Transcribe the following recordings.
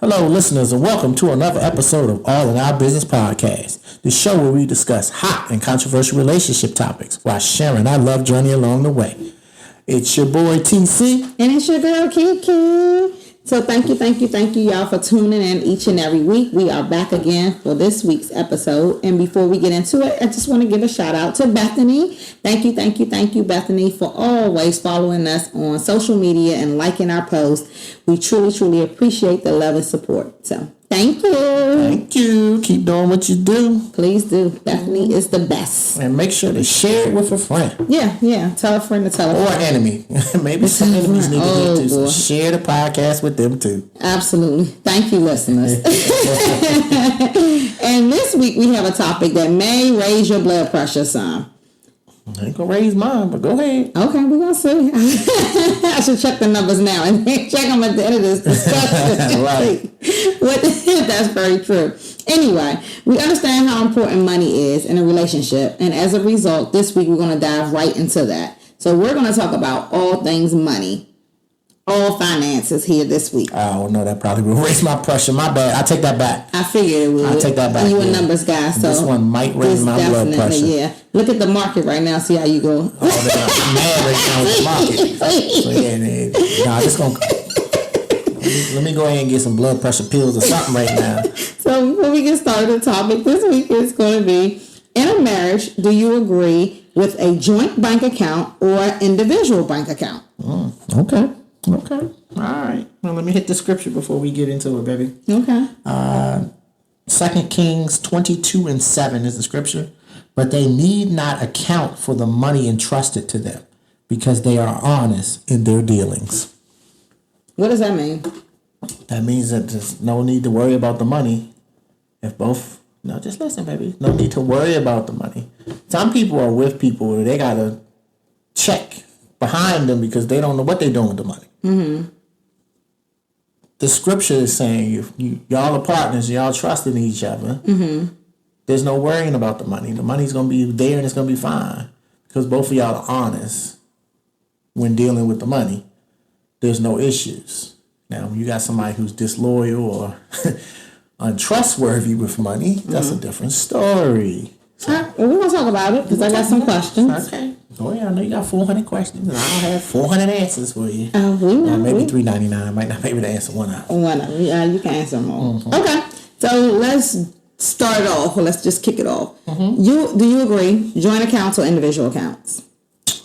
Hello, listeners, and welcome to another episode of All in Our Business Podcast, the show where we discuss hot and controversial relationship topics while sharing our love journey along the way. It's your boy TC. And it's your girl Kiki. So thank you y'all for tuning in each and every week. We are back again for this week's episode. And before we get into it, I just want to give a shout out to Bethany. Thank you, Bethany, for always following us on social media and liking our posts. We truly appreciate the love and support. So thank you. Thank you. Keep doing what you do. Please do. Bethany is the best. And make sure to share it with a friend. Yeah. Tell a friend to tell a friend. Or an enemy. Maybe some enemies need to hear too. So share the podcast with them too. Absolutely. Thank you, listeners. And this week we have a topic that may raise your blood pressure some. I ain't gonna raise mine, but go ahead. Okay, we're gonna see. I should check the numbers now and check them at the end of this discussion. Right. That's very true. Anyway, we understand how important money is in a relationship, and as a result, this week we're gonna dive right into that. So we're gonna talk about all things money. All finances here this week. Oh, no, that probably will raise my pressure. My bad. I take that back. I figured it would. I take that back. You a numbers guy, so this one might raise my blood pressure. Yeah. Look at the market right now. See how you go. Oh, they're mad right now with the market. So yeah, nah, just gonna let me go ahead and get some blood pressure pills or something right now. So before we get started, the topic this week is going to be: in a marriage, do you agree with a joint bank account or individual bank account? Okay. All right. Well, let me hit the scripture before we get into it, baby. Okay. 2 Kings 22:7 is the scripture. But they need not account for the money entrusted to them because they are honest in their dealings. What does that mean? That means that there's no need to worry about the money. Just listen, baby. No need to worry about the money. Some people are with people where they got to check behind them because they don't know what they're doing with the money. Mm-hmm. The scripture is saying y'all are partners, y'all trusting each other. Mm-hmm. There's no worrying about the money. The money's going to be there and it's going to be fine because both of y'all are honest when dealing with the money. There's no issues. Now, when you got somebody who's disloyal or untrustworthy with money, that's a different story. So, all right. Well, we're going to talk about it because I got some questions. Okay. Oh, yeah, I know you got 400 questions, and I don't have 400 answers for you. Maybe 399. I might not be able to answer one of them. You can answer them all. Mm-hmm. Okay. So let's start off. Let's just kick it off. Mm-hmm. Do you agree, joint accounts or individual accounts?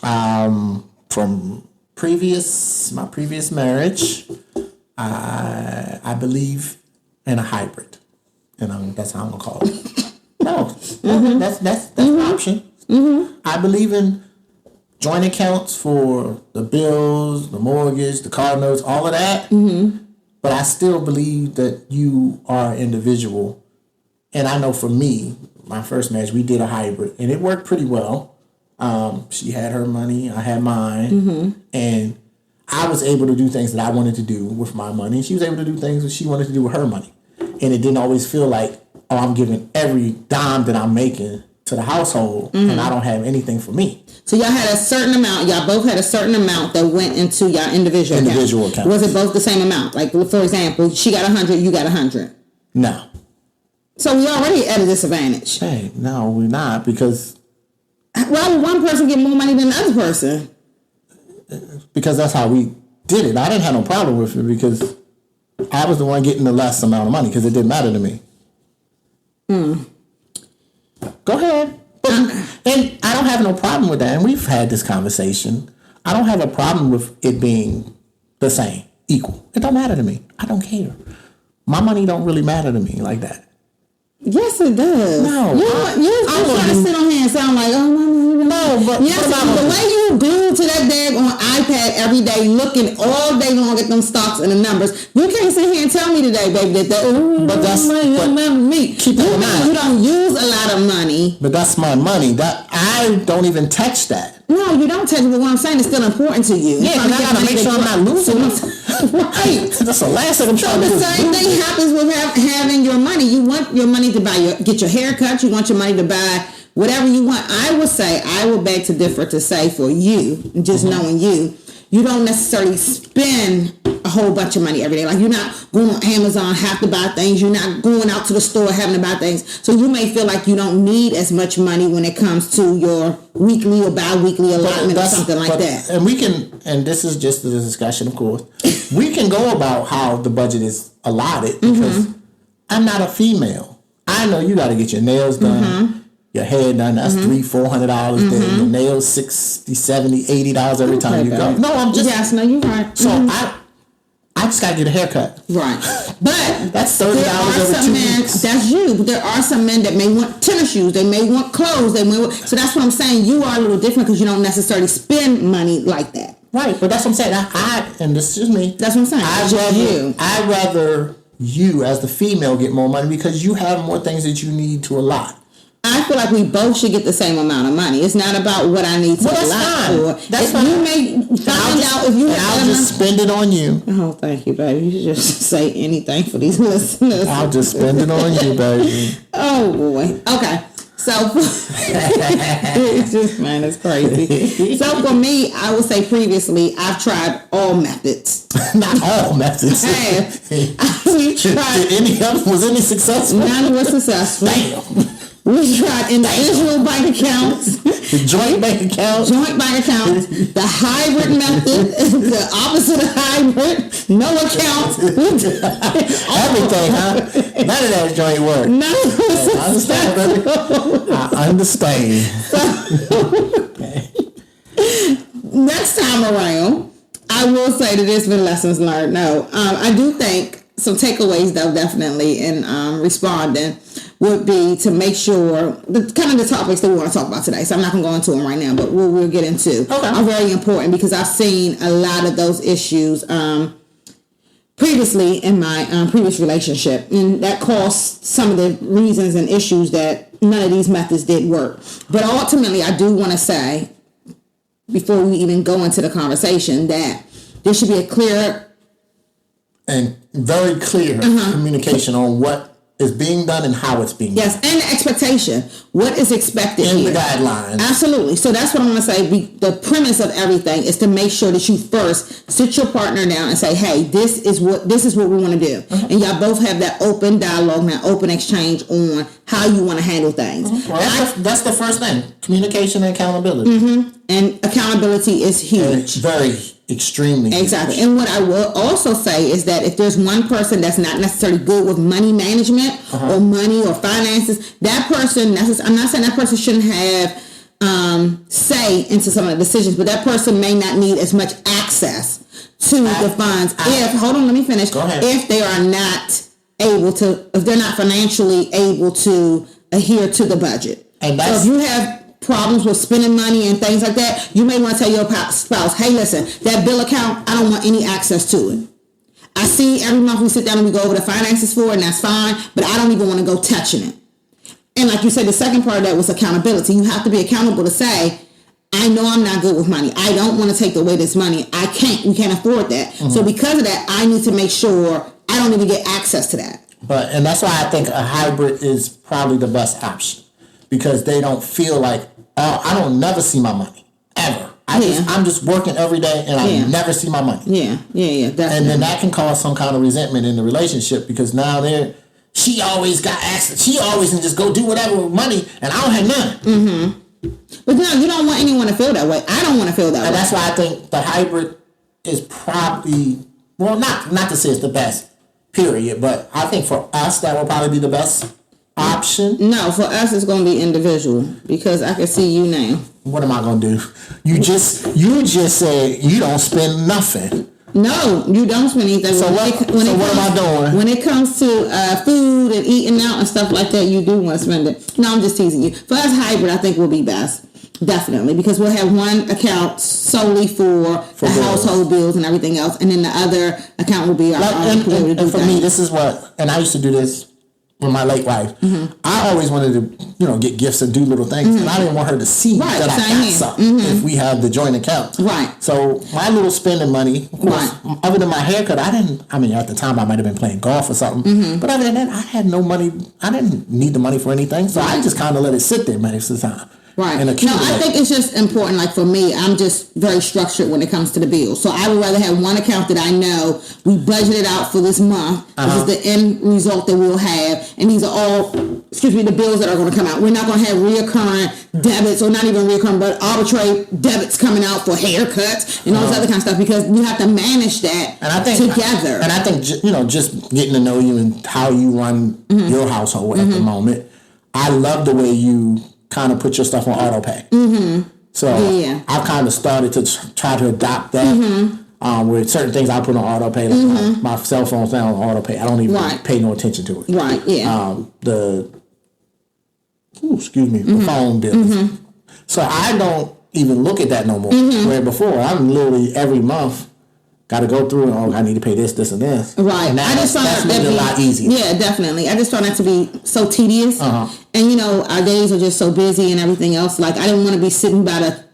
From my previous marriage, I believe in a hybrid. And that's how I'm going to call it. No, that's an option. Mm-hmm. I believe in joint accounts for the bills, the mortgage, the car notes, all of that. Mm-hmm. But I still believe that you are individual. And I know for me, my first marriage, we did a hybrid. And it worked pretty well. She had her money, I had mine. Mm-hmm. And I was able to do things that I wanted to do with my money. And she was able to do things that she wanted to do with her money. And it didn't always feel like, I'm giving every dime that I'm making to the household, and I don't have anything for me. So y'all had a certain amount. Y'all both had a certain amount that went into your individual account. Was it both the same amount? Like, for example, she got 100, you got 100. No. So we already at a disadvantage. Hey, no, we're not, because why would one person get more money than the other person? Because that's how we did it. I didn't have no problem with it because I was the one getting the less amount of money because it didn't matter to me. Go ahead. And I don't have no problem with that. And we've had this conversation. I don't have a problem with it being the same, equal. It don't matter to me. I don't care. My money don't really matter to me like that. Yes, it does. No. You're trying to sit on here and sound like, no, but yes, the way you glued to that daggone iPad every day, looking all day long at them stocks and the numbers, you can't sit here and tell me today, baby, but that's me. Keep in mind, you don't use a lot of money. But that's my money. That I don't even touch that. No, you don't touch it, but what I'm saying is still important to you. Yeah, because I gotta make sure I'm not losing. Right. That's the last thing I'm trying to do. So the same thing happens with having your money. You want your money to get your hair cut. You want your money to buy whatever you want. I would beg to differ to say for you, just knowing you don't necessarily spend a whole bunch of money every day. Like you're not going on Amazon, have to buy things. You're not going out to the store having to buy things. So you may feel like you don't need as much money when it comes to your weekly or bi-weekly allotment or something like that. And we can, and this is just a discussion, of course, we can go about how the budget is allotted because I'm not a female. I know you got to get your nails done. Your hair done, that's $300-$400 then your nails $60, $70, $80 every time you go. No, I'm just you're right. So I just gotta get a haircut. Right. But that's $30 every 2 weeks. That's you. But there are some men that may want tennis shoes, they may want clothes, so that's what I'm saying. You are a little different because you don't necessarily spend money like that. Right, but that's what I'm saying. And this is me. That's what I'm saying. I'd rather you as the female get more money because you have more things that you need to allot. I feel like we both should get the same amount of money. It's not about what I need to allot for. That's fine. You may find out if you have I'll just spend it on you. Oh, thank you, baby. You should just say anything for these listeners. I'll just spend it on you, baby. Oh, boy. Okay. So, it's just, man, it's crazy. So, for me, I would say previously, I've tried all methods. Not all methods. We tried. Was any successful? None were successful. Damn. We tried individual bank accounts. The joint bank accounts. Joint bank accounts. The hybrid method. The opposite of hybrid. No accounts. Everything, huh? None of that joint work. None of it. I understand, baby. I understand. Next time around, I will say that there's been lessons learned. No, I do think some takeaways, though, definitely in responding would be to make sure the topics that we want to talk about today. So I'm not going to go into them right now, but we'll get into are very important because I've seen a lot of those issues previously in my previous relationship, and that caused some of the reasons and issues that none of these methods did work. But ultimately, I do want to say, before we even go into the conversation, that there should be a clear and very clear communication on what is being done and how it's being done. Yes, and the expectation. What is expected in here. the guidelines. Absolutely. So that's what I'm going to say. The premise of everything is to make sure that you first sit your partner down and say, hey, this is what we want to do. And y'all both have that open dialogue, that open exchange on how you want to handle things. Well, that's the first thing. Communication and accountability. And accountability is huge. And it's very, extremely exactly. huge. And what I will also say is that if there's one person that's not necessarily good with money management or money or finances, that person, I'm not saying that person shouldn't have say into some of the decisions, but that person may not need as much access to the funds hold on, let me finish. Go ahead. If they are not able to, if they're not financially able to adhere to the budget. And that's, so if you have problems with spending money and things like that, you may want to tell your spouse, hey, listen, that bill account, I don't want any access to it. I see every month we sit down and we go over the finances for it, and that's fine, but I don't even want to go touching it. And like you said, the second part of that was accountability. You have to be accountable to say, I know I'm not good with money. I don't want to take away this money. We can't afford that. So because of that, I need to make sure I don't even get access to that. And that's why I think a hybrid is probably the best option, because they don't feel like, I don't never see my money ever. I'm just working every day and I never see my money. Yeah, definitely. And then that can cause some kind of resentment in the relationship, because now she always got access. She always can just go do whatever with money, and I don't have none. But no, you don't want anyone to feel that way. I don't want to feel that way. And that's why I think the hybrid is probably, well, not to say it's the best, period, but I think for us that will probably be the best option. No, for us it's going to be individual, because I can see you now. What am I going to do? You just said you don't spend nothing. No, you don't spend anything. So what am I doing? When it comes to food and eating out and stuff like that, you do want to spend it. No, I'm just teasing you. For us, hybrid, I think will be best. Definitely, because we'll have one account solely for the household bills and everything else, and then the other account will be our own. And for me, this is what, and I used to do this with my late wife. I always wanted to, get gifts and do little things, and I didn't want her to see that I got something if we have the joint account. Right. So my little spending money, of course, other than my haircut, at the time I might have been playing golf or something, but other than that, I had no money. I didn't need the money for anything, so I just kind of let it sit there most of the time. Right. And accumulate. No, I think it's just important. Like for me, I'm just very structured when it comes to the bills. So I would rather have one account that I know we budgeted out for this month. This is the end result that we'll have. And these are all, the bills that are going to come out. We're not going to have reoccurring debits, or not even reoccurring, but arbitrary debits coming out for haircuts and all this other kind of stuff, because you have to manage that together. And I think, just getting to know you and how you run your household at the moment, I love the way you kind of put your stuff on auto pay. So I've kind of started to try to adopt that. With certain things I put on auto pay, like my cell phone's now on auto pay. I don't even pay no attention to it. Right. Yeah. The phone bill. So I don't even look at that no more. Where before, I'm literally every month got to go through and I need to pay this, and this. Right. And that's made it a lot easier. Yeah, definitely. I just found that to be so tedious. And our days are just so busy and everything else. Like, I didn't want to be sitting by the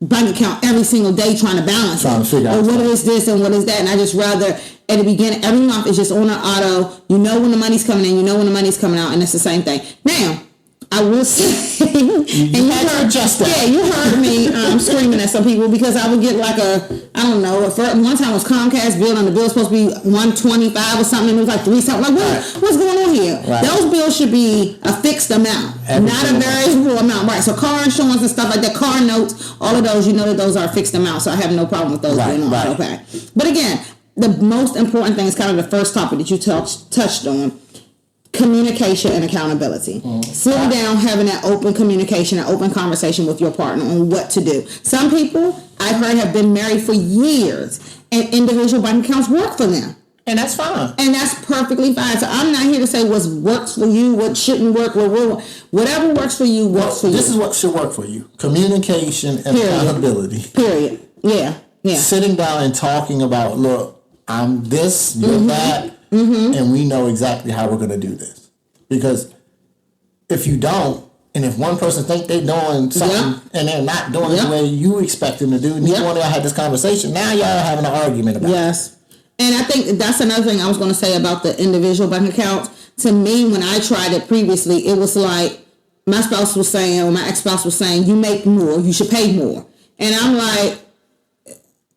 bank account every single day trying to balance it. Figure out what is this and what is that? And I just rather at the beginning, every month it's just on an auto. You know when the money's coming in, you know when the money's coming out, and it's the same thing. Now, I will say, you had to adjust that. Yeah, you heard me screaming at some people because I would get like one time it was Comcast bill and the bill was supposed to be $125 or something, and it was like $3 something. Like, what's going on here? Right. Those bills should be a fixed amount, not a variable amount. Right. So car insurance and stuff like that, car notes, all of those, that those are fixed amounts. So I have no problem with those being on auto pay. But again, the most important thing is kind of the first topic that you touched on. Communication and accountability. Sitting down, having that open communication, an open conversation with your partner on what to do. Some people I've heard have been married for years and individual bank accounts work for them. And that's fine. And that's perfectly fine. So I'm not here to say what works for you, what shouldn't work, whatever works for you works for you. This is what should work for you. Communication and accountability. Period. Yeah. Sitting down and talking about, look, I'm this, you're that. And we know exactly how we're going to do this. Because if you don't, and if one person think they're doing something and they're not doing it the way you expect them to do, neither one of y'all had this conversation, now y'all are having an argument about it. And I think that's another thing I was going to say about the individual bank accounts. To me, when I tried it previously, it was like my spouse was saying, or my ex-spouse was saying, you make more, you should pay more. And I'm like,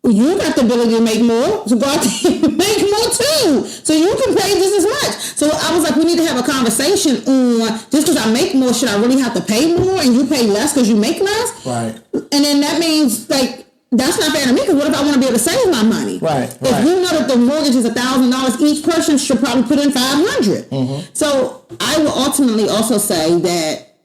you got the ability to make more, so go out there and make more too. So you can pay just as much. So I was like, we need to have a conversation on, just because I make more, should I really have to pay more and you pay less because you make less? Right. And then that means, like, that's not fair to me, because what if I want to be able to save my money? Right. If you know that the mortgage is $1,000, each person should probably put in $500. So I will ultimately also say that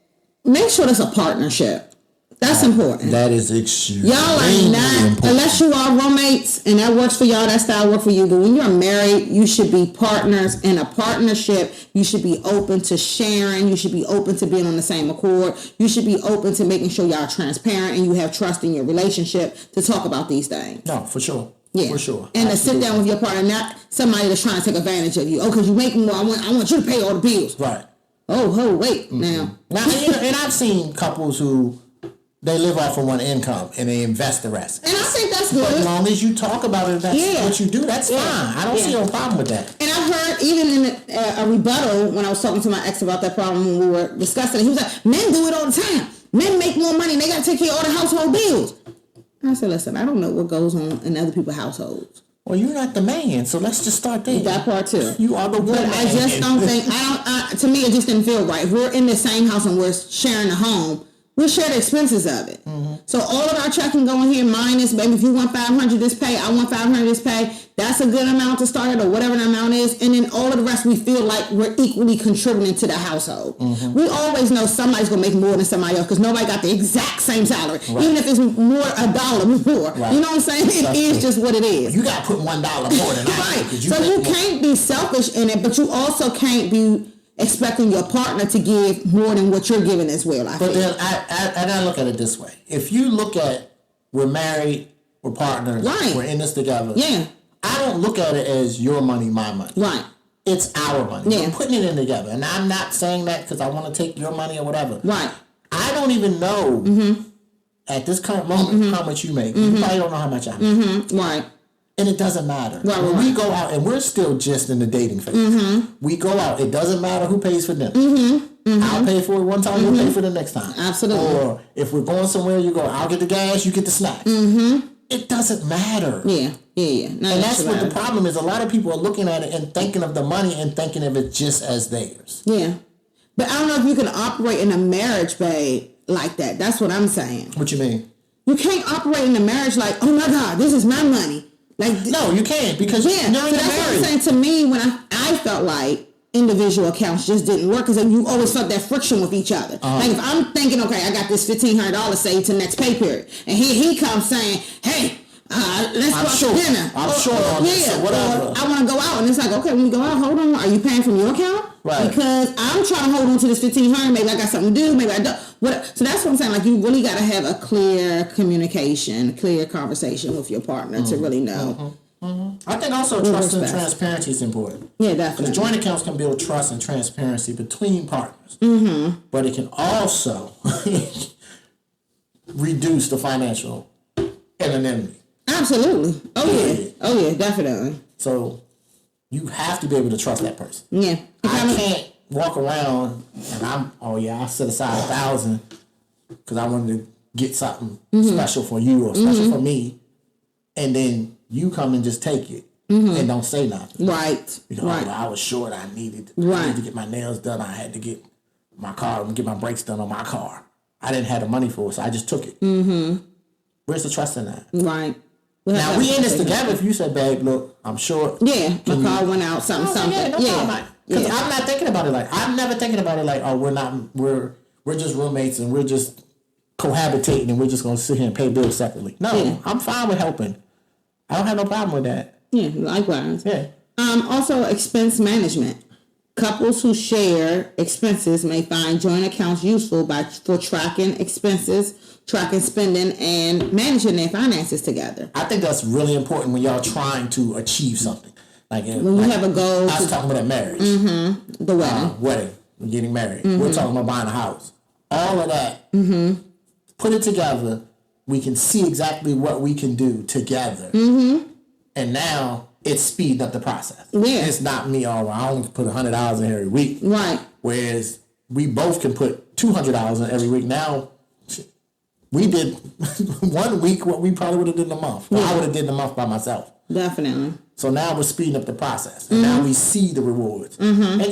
make sure there's a partnership. That's important. That is extremely y'all are not, important. Unless you are roommates and that works for y'all, that style work for you. But when you're married, you should be partners. In a partnership, you should be open to sharing. You should be open to being on the same accord. You should be open to making sure y'all are transparent and you have trust in your relationship to talk about these things. No, for sure. Yeah, for sure. And to sit down with your partner, not somebody that's trying to take advantage of you. Oh, because you make more, I want you to pay all the bills. Right. Wait now. And I've seen couples who they live off of one income and they invest the rest. And I think that's good. But as long as you talk about it, that's what you do, that's fine. I don't see no problem with that. And I heard even in a rebuttal when I was talking to my ex about that problem when we were discussing it, he was like, men do it all the time. Men make more money and they got to take care of all the household bills. I said, listen, I don't know what goes on in other people's households. Well, you're not the man, so let's just start there. That part too. You are the woman. But I just don't think, to me, it just didn't feel right. If we're in the same house and we're sharing the home, we share the expenses of it. So all of our checking going here minus, baby, if you want $500 this pay, I want $500 this pay. That's a good amount to start it, or whatever the amount is. And then all of the rest, we feel like we're equally contributing to the household. We always know somebody's going to make more than somebody else because nobody got the exact same salary. Right. Even if it's more $1 more. Right. You know what I'm saying? It is just what it is. You got to put $1 more than I do. So you can't be selfish in it, but you also can't be expecting your partner to give more than what you're giving as well. But then I look at it this way. If you look at we're married, we're partners, we're in this together. Yeah. I don't look at it as your money, my money. Right. It's our money. Yeah. We're putting it in together. And I'm not saying that because I want to take your money or whatever. Right. I don't even know at this current moment how much you make. You probably don't know how much I make. Right. And it doesn't matter. Right, when right. we go out, and we're still just in the dating phase. We go out. It doesn't matter who pays for dinner. I'll pay for it one time. You'll pay for the next time. Absolutely. Or if we're going somewhere, you go, I'll get the gas, you get the snacks. It doesn't matter. Yeah. No, And that's what the problem is. A lot of people are looking at it and thinking of the money and thinking of it just as theirs. Yeah. But I don't know if you can operate in a marriage, babe, like that. That's what I'm saying. What you mean? You can't operate in a marriage like, oh my God, this is my money. Like, no, you can't, because you're in so a that's what I'm marriage. saying. To me, when I felt like individual accounts just didn't work, because you always felt that friction with each other. Like if I'm thinking, okay, I got this $1,500 saved to next pay period, and he comes saying, hey, let's go out to dinner. I'm sure on this, so whatever. Or I want to go out, and it's like, okay, when we go out, hold on, are you paying from your account? Right. Because I'm trying to hold on to this $1,500. Maybe I got something to do. Maybe I don't. So that's what I'm saying. Like, you really got to have a clear communication, clear conversation with your partner to really know. I think also trust and transparency is important. Yeah, definitely. Because joint accounts can build trust and transparency between partners. But it can also reduce the financial anonymity. Absolutely. Oh yeah, definitely. So you have to be able to trust that person. Yeah. I can't walk around and I set aside $1,000 because I wanted to get something special for you or special for me, and then you come and just take it and don't say nothing. Right. You know, right. I was short. I needed to get my nails done. I had to get my car, get my brakes done on my car. I didn't have the money for it, so I just took it. Where's the trust in that? Right. Now, we in this together. If you said, babe, look, I'm short. Yeah, my car went out, something. Because I'm not thinking about it like, I'm never thinking about it like, oh, we're just roommates and we're just cohabitating and we're just going to sit here and pay bills separately. No, I'm fine with helping. I don't have no problem with that. Yeah, likewise. Yeah. Also, expense management. Couples who share expenses may find joint accounts useful for tracking expenses, tracking spending, and managing their finances together. I think that's really important when y'all trying to achieve something. Like when you have a goal. I was talking about marriage. The wedding. Wedding. Getting married. We're talking about buying a house. All of that. Put it together. We can see exactly what we can do together. And now it's speeding up the process. Yeah. It's not me, I only put $100 in every week. Right. Whereas we both can put $200 in every week. Now, we did 1 week what we probably would have did in a month. I would have did in a month by myself. Definitely. So now we're speeding up the process. And now we see the rewards. And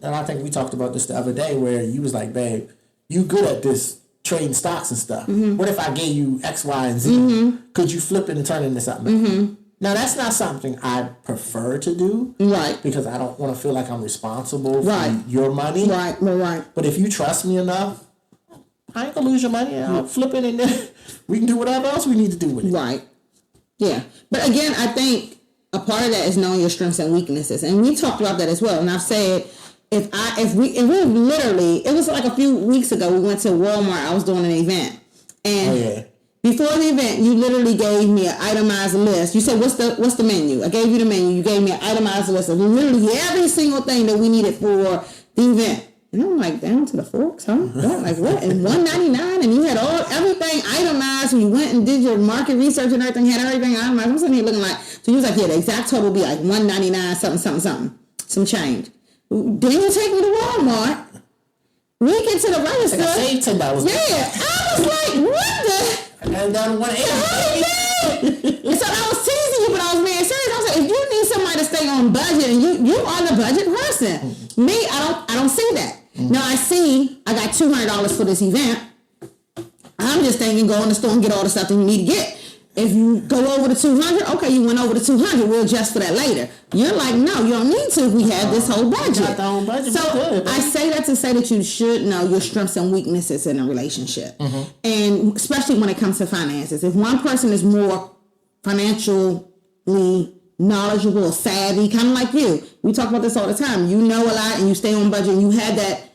I think we talked about this the other day where you was like, babe, you good at this trading stocks and stuff. What if I gave you X, Y, and Z? Could you flip it and turn it into something? Now, that's not something I prefer to do. Right. Because I don't want to feel like I'm responsible for your money. Right. But if you trust me enough, I ain't going to lose your money. I'll flip it and then we can do whatever else we need to do with it. Right. Yeah. But again, I think a part of that is knowing your strengths and weaknesses. And we talked about that as well. And I've said, if we literally, it was like a few weeks ago, we went to Walmart. I was doing an event. And before the event, you literally gave me an itemized list. You said, what's the menu? I gave you the menu. You gave me an itemized list of literally every single thing that we needed for the event. And I'm like, down to the forks, huh? Like, what? And $1.99, and you had everything itemized, and you went and did your market research and everything, had everything itemized. I'm sitting here looking like, so you was like, yeah, the exact total would be like $1.99, something, some change. Then you take me to Walmart. We get to the register. I saved $10. Yeah, I was like, what the? I got it down to $1.80. And so I was teasing you, but I was being serious. I was like, if you need somebody to stay on budget, and you are the budget person. Me, I don't see that. Now I got $200 for this event. I'm just thinking, go in the store and get all the stuff that you need to get. If you go over the $200, okay, you went over the $200. We'll adjust for that later. You're like, no, you don't need to. We have this whole budget. Got the whole budget. So good. I say that to say that you should know your strengths and weaknesses in a relationship, and especially when it comes to finances. If one person is more financially knowledgeable or savvy, kind of like you, we talk about this all the time. You know a lot, and you stay on budget. And you had that.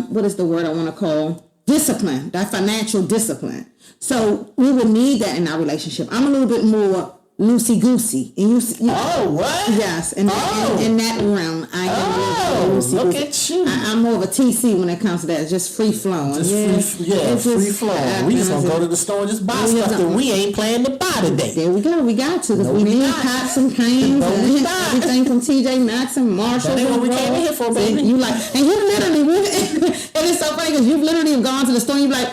What is the word I want to call? Discipline. That financial discipline. So we would need that in our relationship. I'm a little bit more loosey goosey, and Oh, what? Yes, in that realm, I am loosey look goosey. at you. I'm more of a TC when it comes to that. It's just free flowing. Free flowing. We just gonna go to the store and just buy stuff that we ain't planning to buy today. There we go. We got to, because we need pots and pans and everything from TJ Maxx and Marshall. That's what we came in here for, baby. You like, and you literally, and it's so funny because you literally have gone to the store and you're like,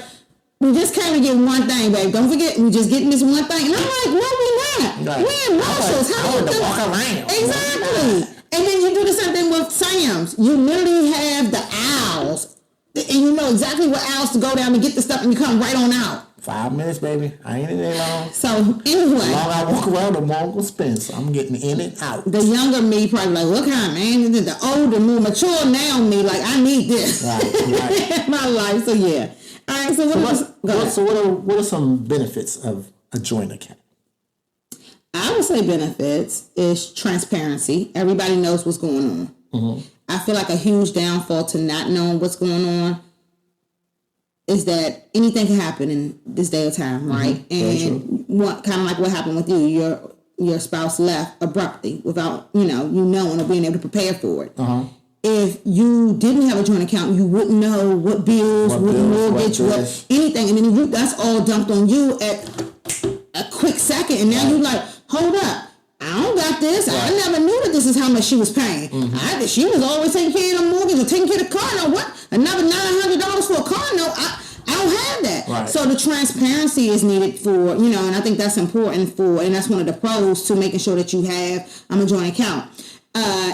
we just came to get one thing, babe. Don't forget, we just getting this one thing. And I'm like, no, we not. Right. We in Marshalls. How you do? Walk around. Exactly. And then you do the same thing with Sam's. You literally have the aisles. And you know exactly what aisles to go down and get the stuff, and you come right on out. 5 minutes, baby. I ain't in there long. So, anyway. The longer I walk around, the more I'm going to spend. So, I'm getting in and out. The younger me probably like, what kind, man? The older, more mature now me, like, I need this. Right. In my life. So, yeah. All right, so what are some benefits of a joint account? I would say benefits is transparency. Everybody knows what's going on. Mm-hmm. I feel like a huge downfall to not knowing what's going on is that anything can happen in this day of time, right? Mm-hmm. And kind of like what happened with you, your spouse left abruptly without you knowing or being able to prepare for it. Uh-huh. If you didn't have a joint account, you wouldn't know what bills, what mortgage, what anything, and then that's all dumped on you at a quick second, and now you're like, hold up. I don't got this. Right. I never knew that this is how much she was paying. Mm-hmm. She was always taking care of the mortgage or taking care of the car note. What? Another $900 for a car note? I don't have that. Right. So the transparency is needed for, and I think that's important and that's one of the pros to making sure that you have a joint account.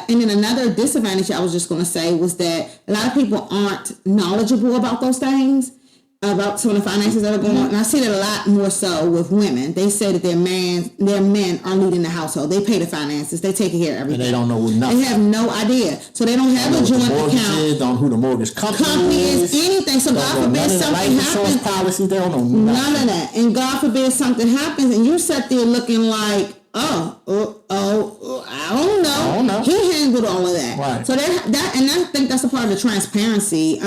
And then another disadvantage I was just going to say was that a lot of people aren't knowledgeable about those things, about some of the finances that are going on. And I see that a lot more so with women. They say that their men are leading the household. They pay the finances. They take care of everything. And they don't know nothing. They have no idea. So they don't have a joint account. Don't know who the mortgage company is. Anything. So God forbid something happens. Policy, they don't know nothing. None of that. And God forbid something happens and you sit there looking like, I don't know. He handled all of that. Right. So and I think that's a part of the transparency.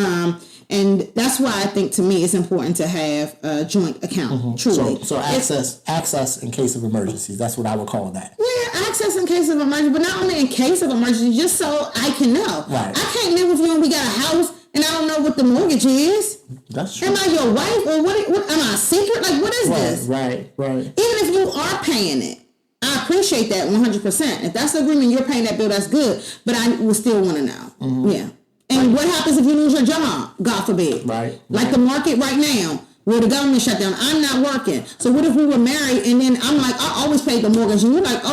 And that's why I think to me it's important to have a joint account. Mm-hmm. Truly. So access in case of emergencies. That's what I would call that. Yeah, access in case of emergency, but not only in case of emergency, just so I can know. Right. I can't live with you and we got a house and I don't know what the mortgage is. That's true. Am I your wife or what am I a secret? Like what is this? Right. Even if you are paying it. I appreciate that 100%. If that's the agreement, you're paying that bill, that's good. But I would still want to know. Mm-hmm. Yeah. And what happens if you lose your job? God forbid. Right. Like the market right now, where the government shut down. I'm not working. So what if we were married and then I'm like, I always paid the mortgage. And you're like,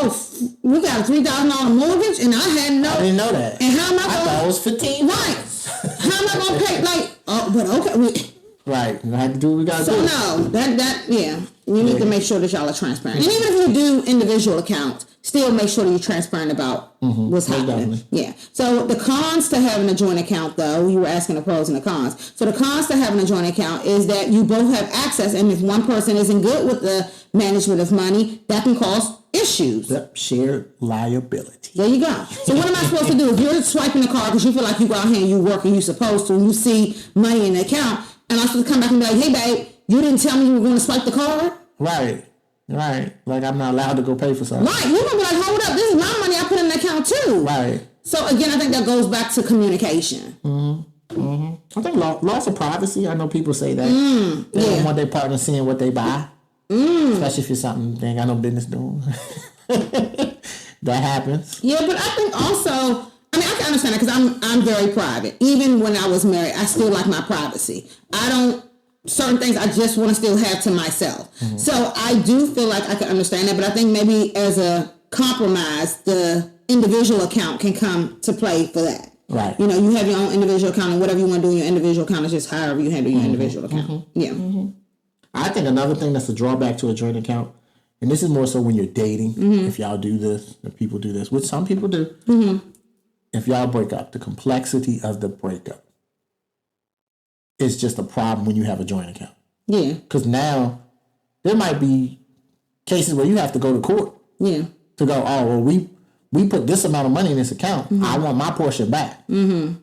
we got a $3,000 mortgage and I didn't know that. And how am I going to... I thought it was 15. Right. How am I going to pay? But okay. Right. We have to do what we got to do. So no, you need to make sure that y'all are transparent. And even if you do individual accounts, still make sure that you're transparent about what's happening. Definitely. Yeah. So the cons to having a joint account, though, you were asking the pros and the cons. So the cons to having a joint account is that you both have access, and if one person isn't good with the management of money, that can cause issues. Yep. Shared liability. There you go. So what am I supposed to do? If you're swiping the card because you feel like you go out here and you work and you're supposed to, and you see money in the account, and I'm supposed to come back and be like, hey, babe, you didn't tell me you were going to swipe the card? Right. Like I'm not allowed to go pay for something. Right. You're going to be like, hold up, this is my money I put in the account too. Right. So again, I think that goes back to communication. Mm-hmm. Mm-hmm. I think loss of privacy. I know people say that. They don't want their partner seeing what they buy. Especially if it's something they ain't got no business doing. That happens. Yeah, but I think also... I mean, I can understand that because I'm very private. Even when I was married, I still like my privacy. Certain things I just want to still have to myself. Mm-hmm. So I do feel like I can understand that, but I think maybe as a compromise, the individual account can come to play for that. Right. You have your own individual account, and whatever you want to do in your individual account is just however you handle your individual account. Mm-hmm. Yeah. Mm-hmm. I think another thing that's a drawback to a joint account, and this is more so when you're dating, if y'all do this, if people do this, which some people do. Mm-hmm. If y'all break up, the complexity of the breakup is just a problem when you have a joint account. Yeah. Because now there might be cases where you have to go to court. Yeah. To go, we put this amount of money in this account. Mm-hmm. I want my portion back. Mm-hmm.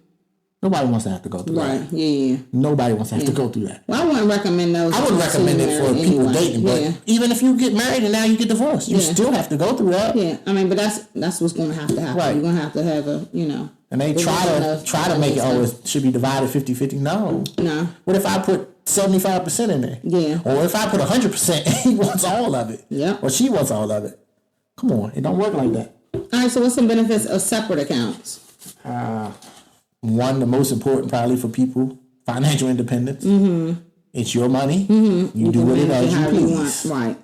Nobody wants to have to go through that. Right, yeah. Nobody wants to have to go through that. Well, I wouldn't recommend those. I wouldn't recommend it for people dating, but even if you get married and now you get divorced, you still have to go through that. Yeah, I mean, but that's what's going to have to happen. Right. You're going to have a, And they try to make it, it should be divided 50-50. No. What if I put 75% in there? Yeah. Or if I put 100% and he wants all of it? Yeah. Or she wants all of it? Come on, it don't work like that. All right, so what's some benefits of separate accounts? One, the most important probably for people, financial independence. Mm-hmm. It's your money. Mm-hmm. You do what it as you please. Right.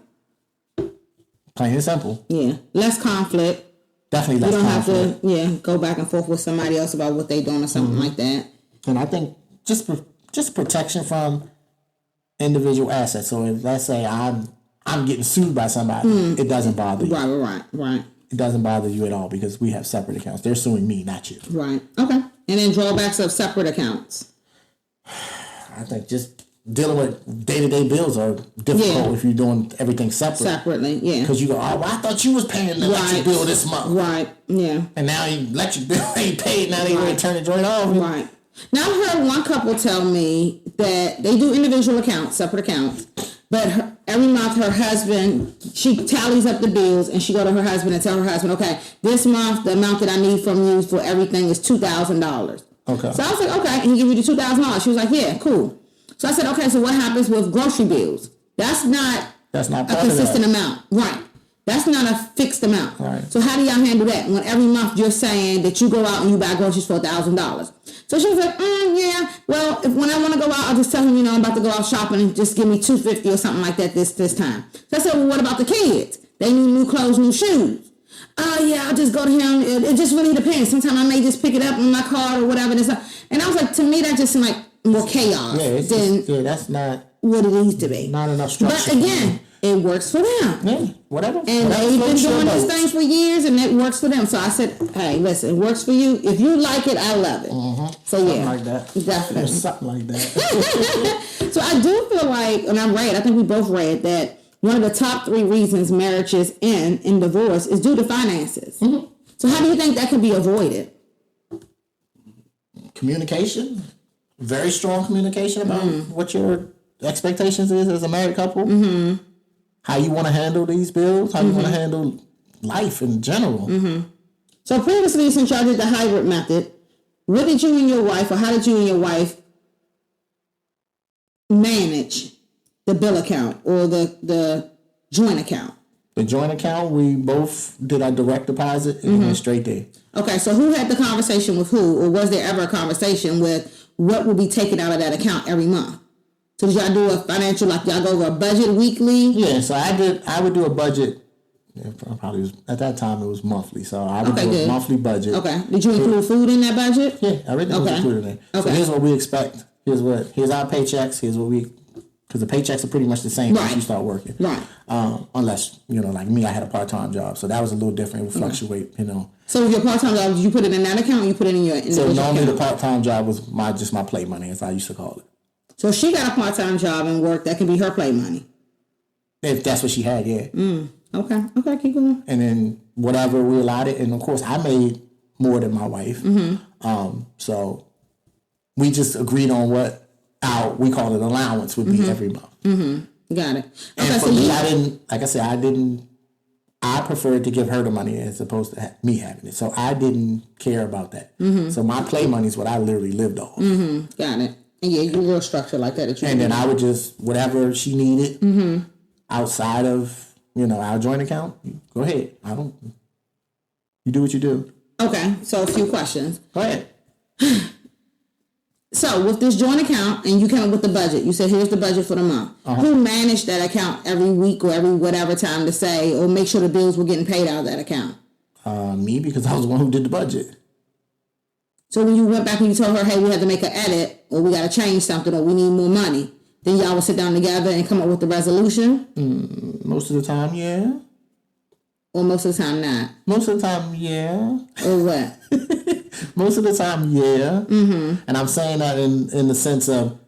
Plain and simple. Yeah. Less conflict. Definitely less conflict. You don't have to, go back and forth with somebody else about what they doing or something like that. And I think just protection from individual assets. So if, let's say I'm getting sued by somebody, it doesn't bother you. Right. It doesn't bother you at all because we have separate accounts. They're suing me, not you. Right. Okay. And then drawbacks of separate accounts. I think just dealing with day-to-day bills are difficult if you're doing everything separately. Yeah. Because you go, I thought you was paying the electric bill this month. Right. Yeah. And now the electric bill ain't paid. Now they ready to turn the joint off. Right. Now I heard one couple tell me that they do individual accounts, separate accounts, but every month her husband, she tallies up the bills and she go to her husband and tell her husband, okay, this month the amount that I need from you for everything is $2,000. Okay. So I was like, okay, and he give you the $2,000. She was like, yeah, cool. So I said, okay, so what happens with grocery bills? That's not a consistent amount. Right. That's not a fixed amount. Right. So how do y'all handle that when every month you're saying that you go out and you buy groceries for $1,000? So she was like, yeah, well, when I want to go out, I'll just tell him, I'm about to go out shopping and just give me $250 or something like that this time. So I said, well, what about the kids? They need new clothes, new shoes. Yeah, I'll just go to him. It just really depends. Sometimes I may just pick it up in my car or whatever. And I was like, to me, that just seemed like more chaos than that's not what it needs to be. Not enough structure. But again, it works for them. Yeah, whatever. And they've been doing these things for years, and it works for them. So I said, hey, listen, it works for you. If you like it, I love it. Mm-hmm. So something like that. Definitely. Something like that. So I do feel like, and I think we both read that one of the top 3 reasons marriages end in divorce is due to finances. Mm-hmm. So how do you think that can be avoided? Communication. Very strong communication about what your expectations is as a married couple. Mm-hmm. How you want to handle these bills. How you want to handle life in general. Mm-hmm. So previously, since y'all did the hybrid method, what did you and your wife, or how did you and your wife manage the bill account or the joint account? The joint account, we both did our direct deposit and went straight there. Okay, so who had the conversation with who, or was there ever a conversation with what will be taken out of that account every month? So did y'all do a financial, like y'all go over a budget weekly? Yeah, so I would do a budget. Probably was, at that time it was monthly, so I would do a monthly budget. Okay. Did you include food in that budget? Yeah, everything was included in there. So here's what we expect. Here's our paychecks. Here's what we, because the paychecks are pretty much the same once you start working. Right. Unless, like me, I had a part-time job, so that was a little different. It would fluctuate, So your part-time job, did you put it in that account or you put it in your individual So normally account? the part-time job was just my play money, as I used to call it. So she got a part-time job and work, that can be her play money. If that's what she had, yeah. Okay, keep going. And then whatever we allotted, and of course I made more than my wife. Mm-hmm. So we just agreed on what we call it allowance would be every month. Mm-hmm. Got it. Okay, and for me, I didn't, like I said, I preferred to give her the money as opposed to me having it. So I didn't care about that. Mm-hmm. So my play money is what I literally lived off. Mm-hmm. Got it. And yeah, you're real structured like that. And then I would just, whatever she needed outside of, our joint account, go ahead. You do what you do. Okay, so a few questions. Go ahead. So with this joint account, and you came up with the budget, you said, here's the budget for the month. Uh-huh. Who managed that account every week or every whatever time to say, or make sure the bills were getting paid out of that account? Me, because I was the one who did the budget. So when you went back and you told her, hey, we had to make an edit, or we got to change something, or we need more money, then y'all would sit down together and come up with the resolution? Most of the time, yeah. Or most of the time, not? Most of the time, yeah. Or what? Most of the time, yeah. Mm-hmm. And I'm saying that in the sense of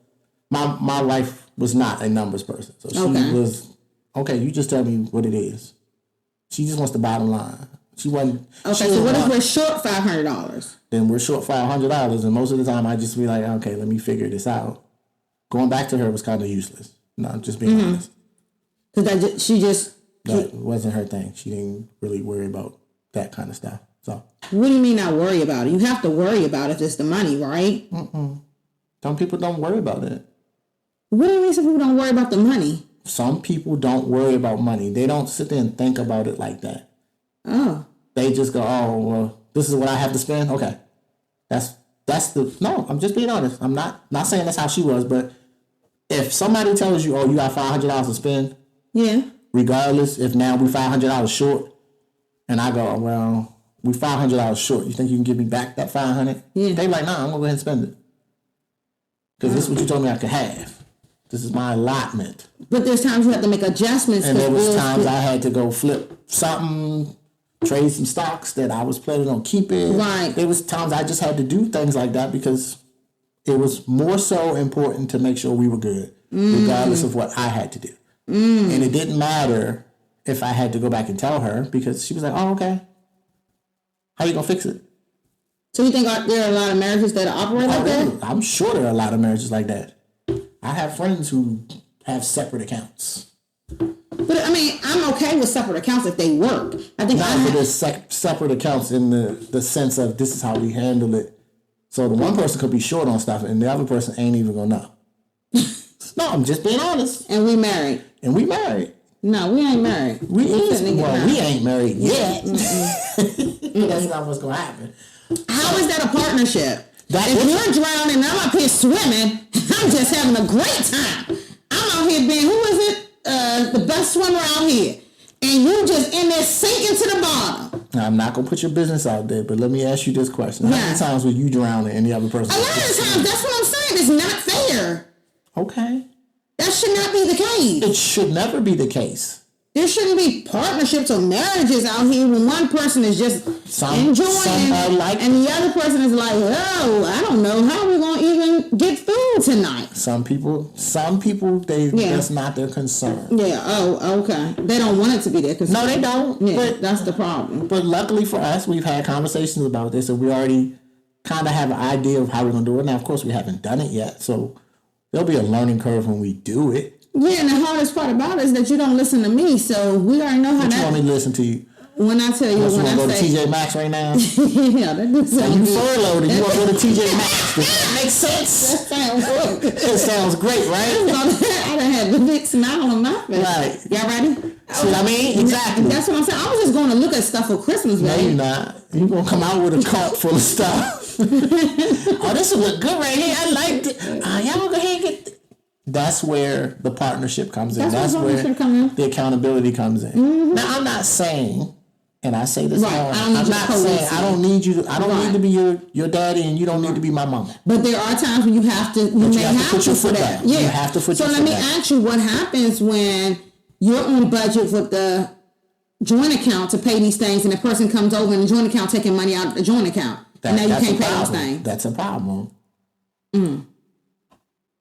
my wife was not a numbers person. So she was, okay, you just tell me what it is. She just wants the bottom line. She wasn't. Okay, so what if we're short $500? Then we're short $500, and most of the time I just be like, okay, let me figure this out. Going back to her was kind of useless. No, I'm just being honest. Because that wasn't her thing. She didn't really worry about that kind of stuff. So. What do you mean not worry about it? You have to worry about it if it's the money, right? Some people don't worry about it. What do you mean some people don't worry about the money? Some people don't worry about money. They don't sit there and think about it like that. Oh. They just go, oh, well, this is what I have to spend? Okay. No, I'm just being honest. I'm not saying that's how she was, but if somebody tells you, oh, you got $500 to spend, yeah, regardless if now we $500 short, and I go, well, we $500 short, you think you can give me back that $500? Yeah. They like, nah, I'm gonna go ahead and spend it because this is what you told me I could have. This is my allotment. But there's times you have to make adjustments. And there was times I had to go flip something, trade some stocks that I was planning on keeping. Right. There was times I just had to do things like that because it was more so important to make sure we were good, regardless of what I had to do. And it didn't matter if I had to go back and tell her because she was like, oh, okay. How you gonna fix it? So you think there are a lot of marriages that operate like that? I'm sure there are a lot of marriages like that. I have friends who have separate accounts. But I mean, I'm okay with separate accounts if they work. I think there's separate accounts in the sense of this is how we handle it. So the one person could be short on stuff and the other person ain't even gonna know. No, I'm just being honest. And we married. No, we ain't married. We ain't married yet. That's not what's gonna happen. How is that a partnership? If you're drowning and I'm up here swimming, I'm just having a great time. I'm out here being, who is it? The best swimmer out here. And you just in there sinking to the bottom. Now, I'm not going to put your business out there, but let me ask you this question. How many times were you drowning and the other person? A lot of times, that's what I'm saying. It's not fair. Okay. That should not be the case. It should never be the case. There shouldn't be partnerships or marriages out here when one person is just enjoying and the other person is like, oh, I don't know how we're going to even get food tonight. Some people, that's not their concern. Yeah, oh, okay. They don't want it to be their concern. No, they don't. Yeah, but that's the problem. But luckily for us, we've had conversations about this and we already kind of have an idea of how we're going to do it. Now, of course, we haven't done it yet, so there'll be a learning curve when we do it. Yeah, and the hardest part about it is that you don't listen to me, so we already know how you want me to listen to you? When I tell you, when I go to TJ Maxx right now? Yeah, that does sound you good. furloughed and you want to go to TJ Maxx. Does that make sense? That sounds good. It sounds great, right? I done had the big smile on my face. Right. Y'all ready? See what I mean? Exactly. That's what I'm saying. I was just going to look at stuff for Christmas, No, baby. you're not. You're going to come out with a cart full of stuff. Oh, this will look good right here. I liked it. Y'all go ahead and get it. That's where the partnership comes in. That's where the accountability comes in. Mm-hmm. Now, I'm not saying, and I say this, I'm not saying I don't need you. I don't need to be your daddy, and you don't need to be my mama. But there are times when you have to. You may have to put your foot down. Yeah, you have to put your foot down. So let me ask you, what happens when you're on budget with the joint account to pay these things, and the person comes over and the joint account taking money out of the joint account, and now you can't pay those things? That's a problem.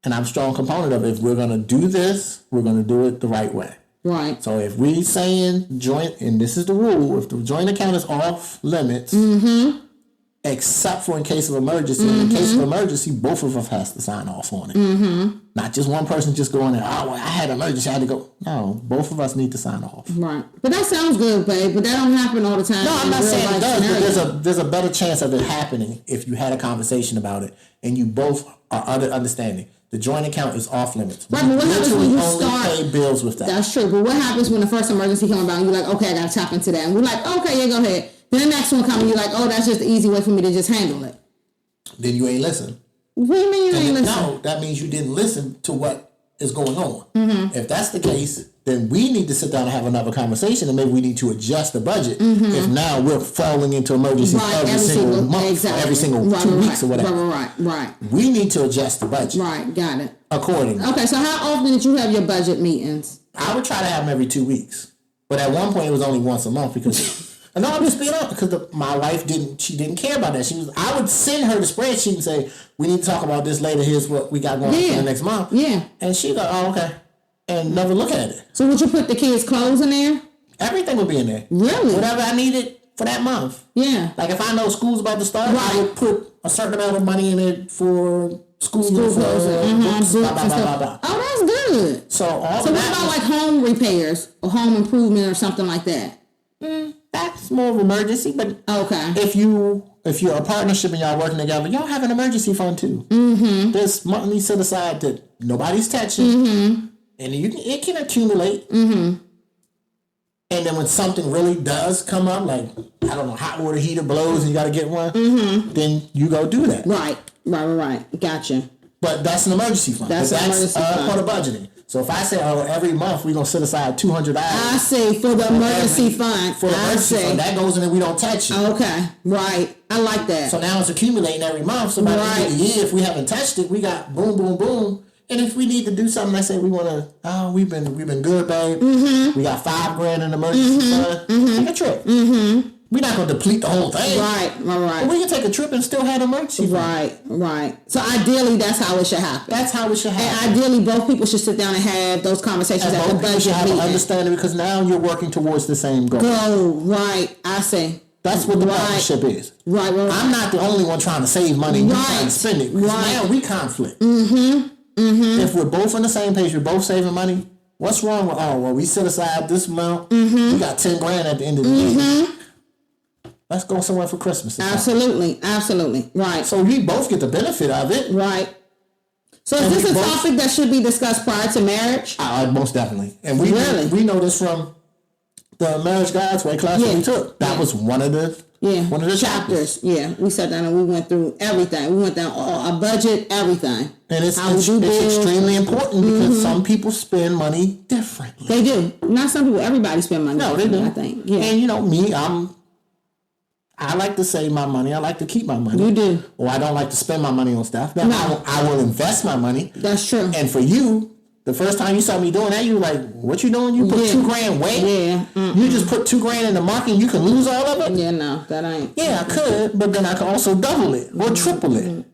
And I'm a strong component of it. If we're going to do this, we're going to do it the right way. Right. So if we saying joint, and this is the rule, if the joint account is off limits, except for in case of emergency, in case of emergency, both of us has to sign off on it. Not just one person just going there, oh, well, I had an emergency, I had to go. No, both of us need to sign off. Right. But that sounds good, babe, but that don't happen all the time. No, I'm not saying it does, but there's a better chance of it happening if you had a conversation about it and you both are understanding. The joint account is off limits. Right, but what happens when you start pay bills with that? That's true. But what happens when the first emergency comes about and you're like, okay, I gotta tap into that, and we're like, okay, yeah, go ahead. Then the next one comes and you're like, oh, that's just the easy way for me to just handle it. Then you ain't listen. What do you mean you ain't listen? No, that means you didn't listen to what is going on. If that's the case, then we need to sit down and have another conversation, and maybe we need to adjust the budget. If now we're falling into emergencies every single month, every single 2 weeks or whatever. Right. We need to adjust the budget. Right, got it. Accordingly. Okay, so how often did you have your budget meetings? I would try to have them every 2 weeks. But at one point it was only once a month because... No, I'm just being honest because my wife didn't care about that. I would send her the spreadsheet and say, we need to talk about this later. Here's what we got going on for the next month. Yeah. And she'd go, oh, okay. And never look at it. So would you put the kids' clothes in there? Everything would be in there. Really? Whatever I needed for that month. Yeah. Like if I know school's about to start, I would put a certain amount of money in it for school clothes, books, blah, blah, blah, blah. Oh, that's good. So what about like home repairs or home improvement or something like that? That's more of an emergency, but okay. If you're a partnership and y'all working together, y'all have an emergency fund too. Mm-hmm. There's money set aside that nobody's touching, and it can accumulate. Mm-hmm. And then when something really does come up, like I don't know, hot water heater blows and you got to get one, then you go do that. Right. Gotcha. But that's an emergency fund. That's part of budgeting. So if I say, every month we're going to set aside $200. I see, for the emergency fund. For the emergency fund, that goes in and we don't touch it. Okay, right. I like that. So now it's accumulating every month. So by the end of the year, if we haven't touched it, we got boom, boom, boom. And if we need to do something, I say we want to, we've been good, babe. Mm-hmm. We got $5,000 in the emergency fund. Mm-hmm. Take a trip. Mm-hmm. We're not going to deplete the whole thing. Right. But we can take a trip and still have an emergency fund. Right. So ideally, that's how it should happen. That's how it should happen. And ideally, both people should sit down and have those conversations at the budget meeting. Understanding, because now you're working towards the same goal. Right. I see. That's what the partnership is. Right. I'm not the only one trying to save money. You're trying to spend it. Because now we conflict. If we're both on the same page, we're both saving money, what's wrong with, we set aside this amount, we got $10,000 at the end of the year. Let's go somewhere for Christmas. Absolutely. Right. So we both get the benefit of it. Right. So is this a topic that should be discussed prior to marriage? Most definitely. And we know this from the Marriage Guides Way class that we took. That was one of the chapters. Yeah, we sat down and we went through everything. We went down our budget, everything. And it's extremely important because some people spend money differently. They do. Not some people. Everybody spend money. No, they do. I think. Yeah. And me, I like to save my money. I like to keep my money. You do. Or I don't like to spend my money on stuff. Now, I will invest my money. That's true. And for you, the first time you saw me doing that, you were like, what you doing? You put $2,000 away? Yeah. You just put $2,000 in the market and you can lose all of it? Yeah, no, that ain't. Yeah, I could, but then I could also double it or triple it.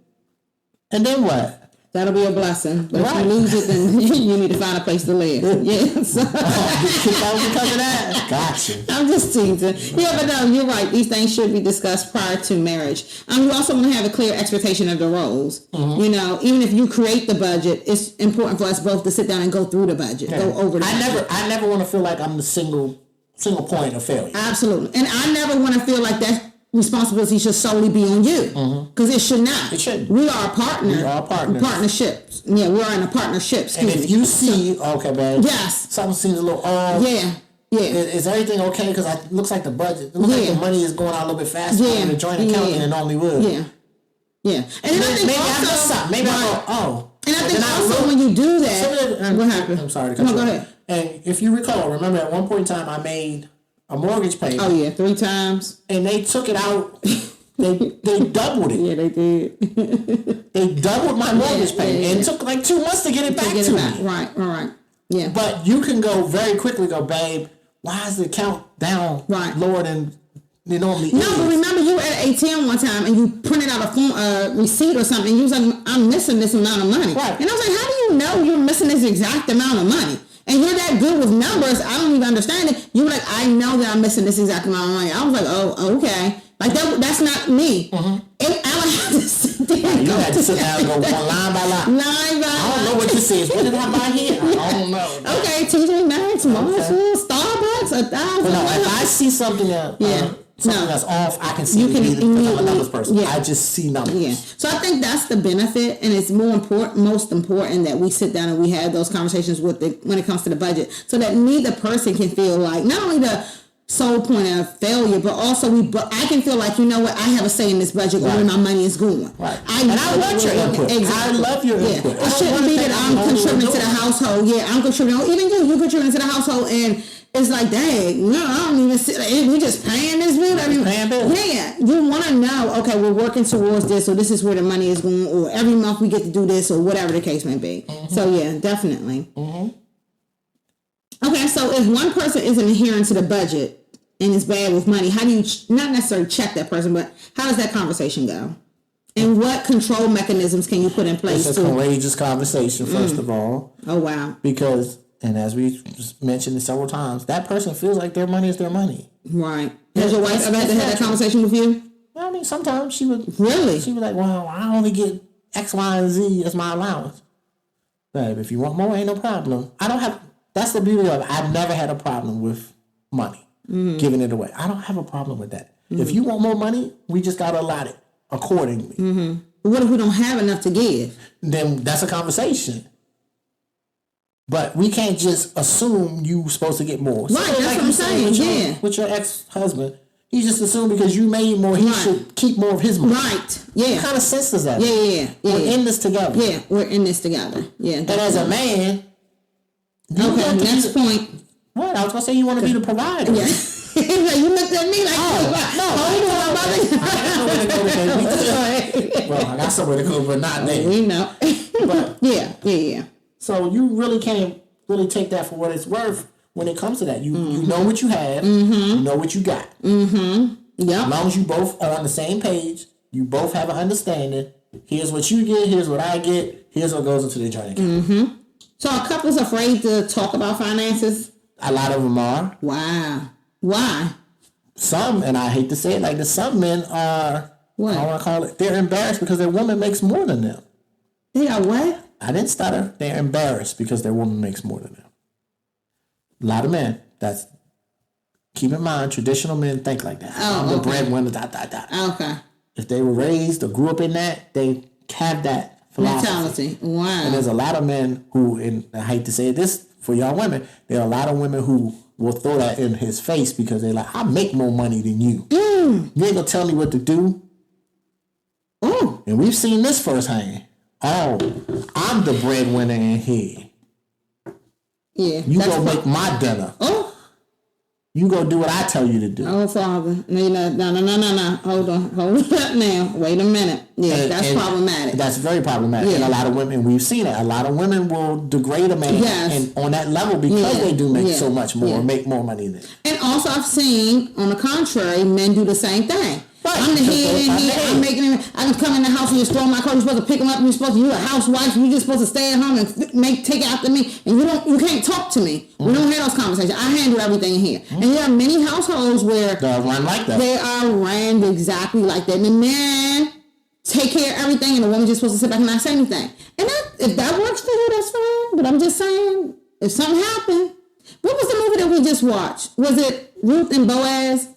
And then what? That'll be a blessing. But if you lose it, then you need to find a place to live. Yeah. So. Because of that. Gotcha. I'm just teasing. Yeah, but no, you're right. These things should be discussed prior to marriage. You also want to have a clear expectation of the roles. Mm-hmm. Even if you create the budget, it's important for us both to sit down and go through the budget, go over the budget. I never want to feel like I'm the single point of failure. Absolutely. And I never want to feel like that responsibility should solely be on you, because it should not. It shouldn't. We are a partner. We are partners. Partnerships. Yeah, we are in a partnership. And if you see, okay, man. Yes. Something seems a little off. Yeah. Is everything okay? Because it looks like the budget. It looks like the money is going out a little bit faster in the joint account than it normally would. Yeah. And then maybe I messed up. Maybe I go, And I think also when you do that, what happened? I'm sorry to cut you off. Go ahead. And if you recall, remember at one point in time I made a mortgage payment. Oh yeah, 3 times. And they took it out. They doubled it. Yeah, they did. They doubled my mortgage payment. And it took like 2 months to get it back to me. Right. Yeah. But you can go very quickly, babe, why is the account down lower than it normally is? No, but remember you were at an ATM one time and you printed out a receipt or something. You was like, I'm missing this amount of money. Right. And I was like, how do you know you're missing this exact amount of money? And you're that good with numbers, I don't even understand it. You were like, I know that I'm missing this exact amount of money. I was like, oh, okay. Like, that's not me. Mm-hmm. And I would have to sit there and you had to sit down and go line by line. I don't know what this is. What did I buy here? I don't know. Okay, TJ Maxx, Marshall, Starbucks, 1,000. But no, if I see something that's off, I can see it because I'm a numbers person. I just see numbers. Yeah. So I think that's the benefit, and it's most important that we sit down and we have those conversations when it comes to the budget, so that neither person can feel like not only the sole point of failure, but also I can feel like, you know what, I have a say in this budget where my money is going. Right. I want your input. Exactly. I love your input. It shouldn't be that I'm contributing to the household. Yeah, I'm contributing. Even you contributing to the household, and it's like, dang, no, I don't even see. We just paying this bill. Paying bills. Yeah, you want to know. Okay, we're working towards this, or this is where the money is going, or every month we get to do this, or whatever the case may be. Mm-hmm. So yeah, definitely. Mm-hmm. Okay, so if one person isn't adhering to the budget and is bad with money, how do you not necessarily check that person, but how does that conversation go? And what control mechanisms can you put in place? It's a courageous conversation, first of all. Oh, wow. Because, and as we just mentioned several times, that person feels like their money is their money. Right. Has your wife ever had to have that conversation with you? I mean, sometimes she would. Really? She was like, well, I only get X, Y, and Z as my allowance. Babe, if you want more, ain't no problem. I don't have, that's the beauty of it. I've never had a problem with money, giving it away. I don't have a problem with that. If you want more money, we just got to allot it accordingly. But what if we don't have enough to give? Then that's a conversation. But we can't just assume you're supposed to get more. Right, that's what I'm saying, with your ex-husband, he just assumed because you made more, he should keep more of his money. Right, yeah. What kind of sense is that? Yeah. We're in this together. Yeah, we're in this together. Yeah. And as a man, okay, next point. What? I was going to say you want to be the provider. Yeah. You looked at me like, Well, I got somewhere to go, but not there. We know. But, yeah. So you really can't really take that for what it's worth when it comes to that. You know what you have. You know what you got. Yeah. As long as you both are on the same page, you both have an understanding. Here's what you get. Here's what I get. Here's what goes into the joint account. So are couples afraid to talk about finances? A lot of them are. Wow. Why? Some, and I hate to say it like this, some men are, what? I want to call it, they're embarrassed because their woman makes more than them. They are what? I didn't stutter. They're embarrassed because their woman makes more than them. A lot of men, keep in mind, traditional men think like that. I'm the breadwinner, ... Okay. If they were raised or grew up in that, they have that philosophy. Mentality. Wow. And there's a lot of men who, and I hate to say this for y'all women, there are a lot of women who will throw that in his face because they're like, I make more money than you. You ain't gonna tell me what to do. And we've seen this firsthand. Oh, I'm the breadwinner in here. Yeah. You go make my dinner. You go do what I tell you to do. Oh, Father. No. Hold up now. Wait a minute. Yeah, that's problematic. That's very problematic. And a lot of women, we've seen it. A lot of women will degrade a man and on that level because they do make so much more, make more money than. And also I've seen, on the contrary, men do the same thing. Right. I'm the head in here. I'm making him. I can come in the house and just throw my clothes. You're supposed to pick them up. You're a housewife. You're just supposed to stay at home and take after me. And you can't talk to me. We don't have those conversations. I handle everything in here. And there are many households where they're run like that. They are ran exactly like that. And the man take care of everything, and the woman just supposed to sit back and not say anything. And if that works for you, that's fine. But I'm just saying, if something happened, what was the movie that we just watched? Was it Ruth and Boaz?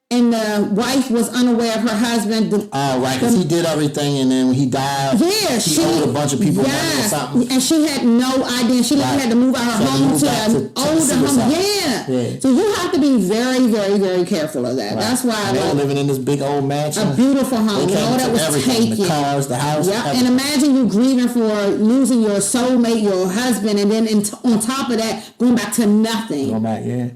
And the wife was unaware of her husband. Right, because he did everything, and then when he died, he owed a bunch of people money or something. And she had no idea. She had to move out her home to an older home. Yeah. So you have to be very, very, very careful of that. Right. That's why they were living in this big old mansion. A beautiful home. You know, that was taken. The cars, the house. Yeah. And imagine you grieving for losing your soulmate, your husband, and then on top of that, going back to nothing. Going back, yeah.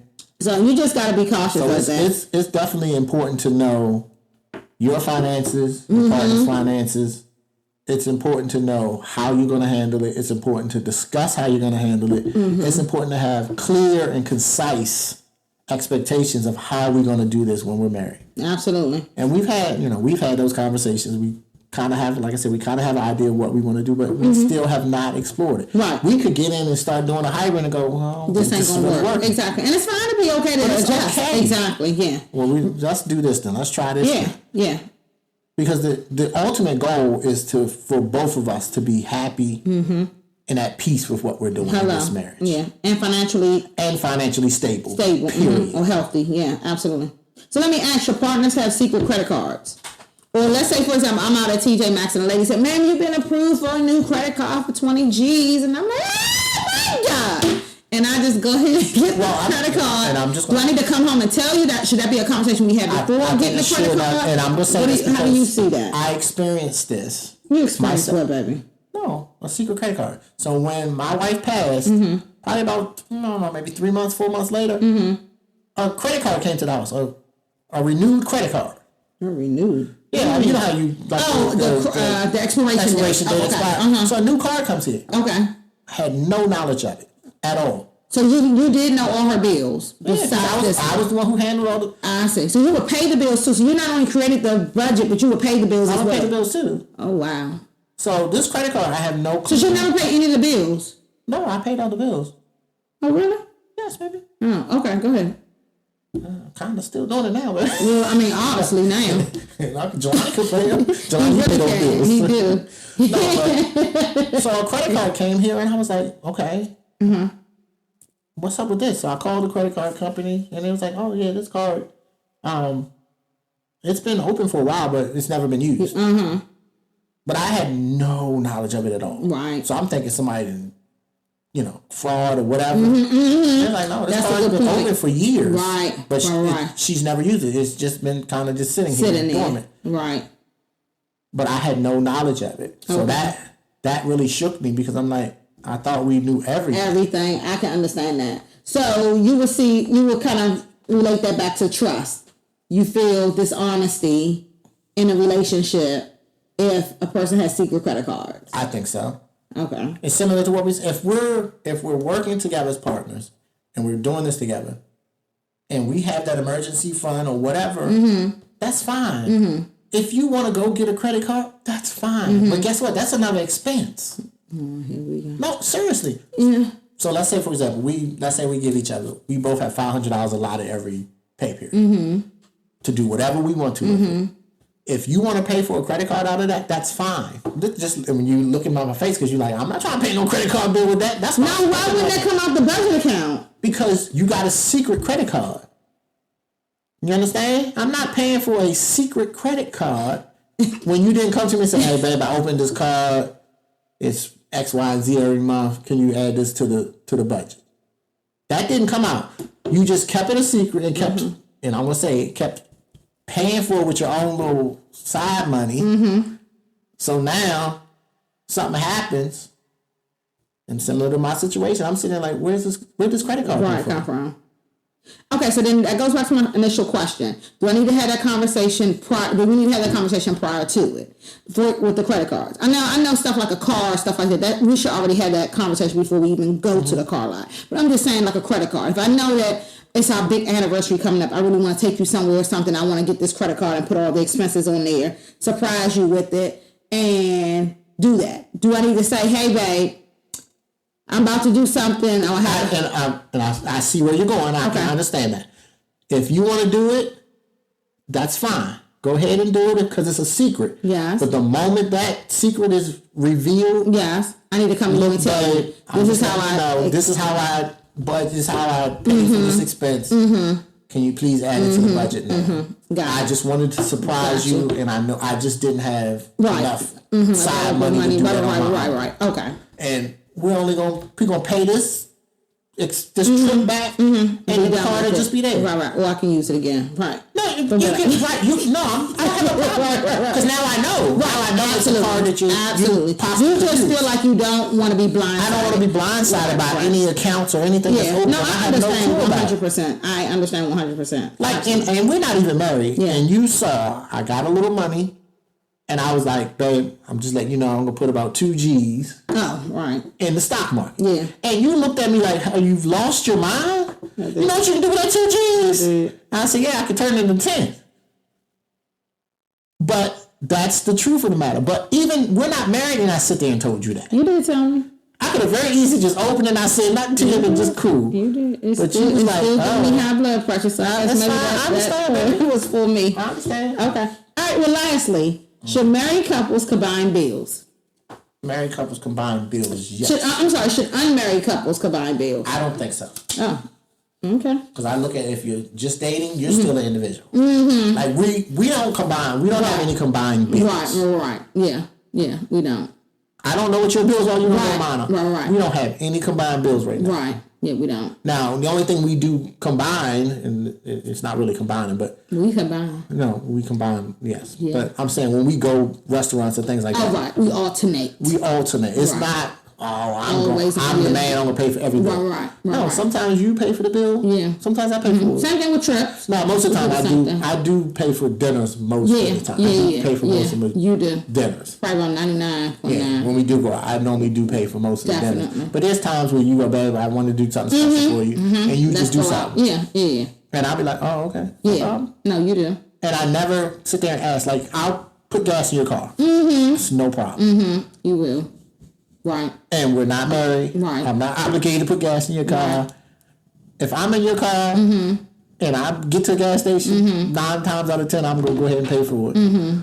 So you just got to be cautious of that. It's definitely important to know your finances, your partner's finances. It's important to know how you're going to handle it. It's important to discuss how you're going to handle it. It's important to have clear and concise expectations of how we're going to do this when we're married. Absolutely. And we've had those conversations. We kind of have, like I said, an idea of what we want to do, but we still have not explored it. Right. We could get in and start doing a hybrid and go, well, this ain't going to work. Exactly. And it's fine to be okay to adjust. Okay. Exactly, yeah. Well, let's do this then. Let's try this. Yeah. Because the ultimate goal is for both of us to be happy and at peace with what we're doing in this marriage. Yeah. And financially stable. Period. Or healthy. Yeah, absolutely. So let me ask, your partners have secret credit cards? Or let's say, for example, I'm out at TJ Maxx and the lady said, "Ma'am, you've been approved for a new credit card for 20 G's." And I'm like, "Oh my God." And I just go ahead and get the credit card. And I'm just do I need to come home and tell you that? Should that be a conversation we had before getting the credit card? And I'm just saying this because how do you see that? I experienced this. You experienced what, baby? No, a secret credit card. So when my wife passed, probably about, maybe 3 months, 4 months later, a credit card came to the house, a renewed credit card. A renewed? Yeah, you know how you like the expiration date expired. So a new card comes here. Okay. I had no knowledge of it at all. So you did know all her bills. I was the one who handled all the. I see. So you would pay the bills too. So you not only created the budget, but you would pay the bills as well. I would pay the bills too. Oh wow. So this credit card, I have no clue. So you never pay any of the bills? No, I paid all the bills. Oh really? Yes, baby. Oh, okay. Go ahead. Kind of still doing it now, but Well, I mean, obviously now. Jelani could pay him. Jelani He paid those bills. He do. No, but so a credit card came here, and I was like, okay, what's up with this? So I called the credit card company, and it was like, oh yeah, this card, it's been open for a while, but it's never been used. But I had no knowledge of it at all. Right. So I'm thinking somebody didn't, fraud or whatever. They're like, no, this card's been open for years. Right. But she's never used it. It's just been kind of just sitting here dormant. Right. But I had no knowledge of it. So that really shook me because I'm like, I thought we knew everything. Everything. I can understand that. So you would kind of relate that back to trust. You feel dishonesty in a relationship if a person has secret credit cards. I think so. Okay. It's similar to what we said. If we're working together as partners and we're doing this together and we have that emergency fund or whatever, that's fine. If you want to go get a credit card, that's fine. But guess what? That's another expense. Here we go. No, seriously. Yeah. So let's say, for example, we give each other, we both have $500 allotted every pay period to do whatever we want to with it. If you want to pay for a credit card out of that, that's fine. Just when you look at my face because you're like, I'm not trying to pay no credit card bill with that. That's no. Why wouldn't that come out the budget account? Because you got a secret credit card. You understand? I'm not paying for a secret credit card when you didn't come to me and say, hey, babe, I opened this card. It's X, Y, and Z every month. Can you add this to the budget? That didn't come out. You just kept it a secret and kept, and I'm going to say, kept paying for it with your own little side money. So now something happens, and similar to my situation, I'm sitting there like, where'd this credit card come from? Okay, so then that goes back to my initial question. Do I need to have that conversation prior? Do we need to have that conversation prior to it with the credit cards? I know stuff like a car, stuff like that. We should already have that conversation before we even go to the car lot. But I'm just saying, like a credit card. If I know that it's our big anniversary coming up, I really want to take you somewhere or something, I want to get this credit card and put all the expenses on there, surprise you with it, and do that. Do I need to say, hey, babe, I'm about to do something. I see where you're going. I can understand that. If you want to do it, that's fine. Go ahead and do it because it's a secret. Yes. But the moment that secret is revealed, yes, I need to come to you and tell you. This is how I budget. This is how I pay for this expense. Can you please add it to the budget now? I just wanted to surprise you, and I know I just didn't have enough side money to do that on my own. Right. Okay. And we're gonna pay this trip back, and the card will just be there. Right. Or I can use it again. Right. No, you can. Right. I have a problem because now I know. Now I know it's a card that you possibly you just feel like you don't want to be blindsided. I don't want to be blindsided by any accounts or anything that's open. No, I understand 100%. I understand 100%. Like, and we're not even married. Yeah. And you saw I got a little money. And I was like, babe, I'm just letting you know I'm going to put about 2 G's in the stock market. Yeah. And you looked at me like, oh, you've lost your mind? You know what you can do with that 2 G's? And I said, yeah, I can turn it into 10. But that's the truth of the matter. But even, we're not married and I sit there and told you that. You did tell me. I could have very easily just opened it and I said nothing to him and just cool. You did. But you was like, oh. Me high blood pressure, so I understand. It was for me. I understand. Okay. All right, well, lastly, should married couples combine bills? Married couples combine bills, yes. Should unmarried couples combine bills? I don't think so. Oh, okay. Because I look at if you're just dating, you're still an individual. Like we don't combine. We don't have any combined bills. Right. Yeah, we don't. I don't know what your bills are. You don't know mine. Right. We don't have any combined bills right now. Right. Yeah, we don't. Now, the only thing we do combine, and it's not really combining, but... We combine. No, we combine, yes. Yeah. But I'm saying when we go restaurants and things like that... Oh, right. We alternate. It's not, I'm the man, I'm going to pay for everything. Right. No, sometimes you pay for the bill. Yeah. Sometimes I pay for it. Same thing with trips. No, most of the time I do pay for dinners most of the time. I pay for most of the you do. dinners. Probably around 99. Yeah, when we do go out, I normally do pay for most of the dinners. But there's times where you go, babe, I want to do something special for you. And you just do something. Yeah. And I'll be like, oh, okay. Yeah. No, you do. And I never sit there and ask, like, I'll put gas in your car. It's no problem. You will. Right. And we're not married. Right. I'm not obligated to put gas in your car. Right. If I'm in your car, and I get to a gas station, 9 times out of 10, I'm going to go ahead and pay for it.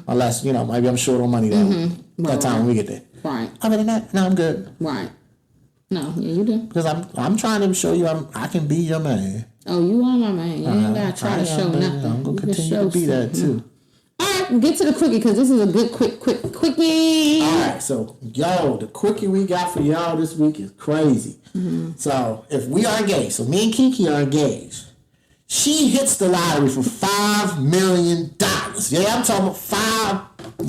Unless, maybe I'm short on money that time when we get there. Right. Other than that, no, I'm good. Right. No, yeah, you do. Because I'm trying to show you I can be your man. Oh, you are my man. You ain't got to try to show nothing. I'm going to continue to be that, too. All right, get to the quickie, because this is a good quickie. All right, so, the quickie we got for y'all this week is crazy. So, if we are engaged, so me and Kiki are engaged, she hits the lottery for $5 million. Yeah, I'm talking about 5